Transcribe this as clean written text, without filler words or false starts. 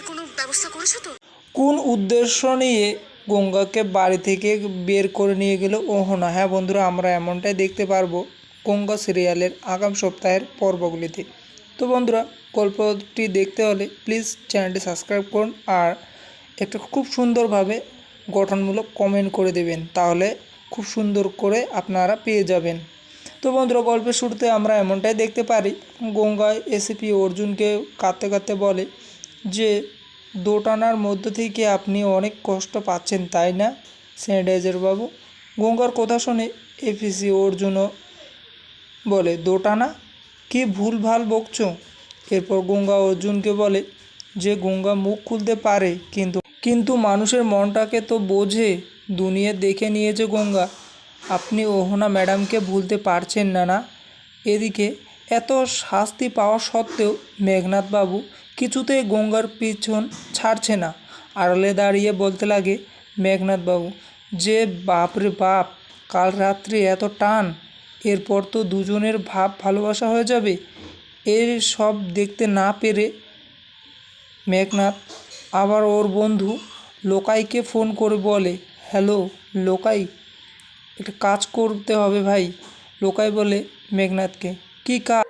কোনো ব্যবস্থা করেছো তো? কোন উদ্দেশ্য নিয়ে গঙ্গাকে বাড়ি থেকে বের করে নিয়ে গেল অহনা? হ্যাঁ বন্ধুরা, আমরা এমনটাই দেখতে পারবো গঙ্গা সিরিয়ালের আগাম সপ্তাহের পর্বগুলিতে। তো বন্ধুরা, গল্পটি দেখতে হলে প্লিজ চ্যানেলটি সাবস্ক্রাইব করুন আর একটা খুব সুন্দরভাবে গঠনমূলক কমেন্ট করে দেবেন, তাহলে খুব সুন্দর করে আপনারা পেয়ে যাবেন। তো বন্ধুরা, গল্পের শুরুতে আমরা এমনটাই দেখতে পারি, গঙ্গায় এসিপি অর্জুনকে কাঁদতে কাঁদতে বলে যে দোটানার মধ্য থেকে আপনি অনেক কষ্ট পাচ্ছেন, তাই না স্যানিটাইজার বাবু? গঙ্গার কথা শুনে এপিসি অর্জুনও বলে, দোটানা? কি ভুলভাল বকছো? এরপর গঙ্গা অর্জুনকে বলে যে গঙ্গা মুখ খুলতে পারে, কিন্তু মানুষের মনটাকে তো বোঝে। দুনিয়া দেখে নিয়েছে গঙ্গা, আপনি অহনা ম্যাডামকে ভুলতে পারছেন না না? এদিকে এত শাস্তি পাওয়া সত্ত্বেও মেঘনাথবাবু কিছুতেই গঙ্গার পিছন ছাড়ছে না। আড়ালে দাঁড়িয়ে বলতে লাগে মেঘনাথবাবু যে, বাপরে বাপ, কাল রাত্রে এত টান, এরপর তো দুজনের ভাব ভালোবাসা হয়ে যাবে। এর সব দেখতে না পেরে মেঘনাথ আবার ওর বন্ধু লোকাইকে ফোন করে বলে, হ্যালো লোকাই, একটা কাজ করতে হবে ভাই। লোকাই বলে মেঘনাথকে, কী কাজ?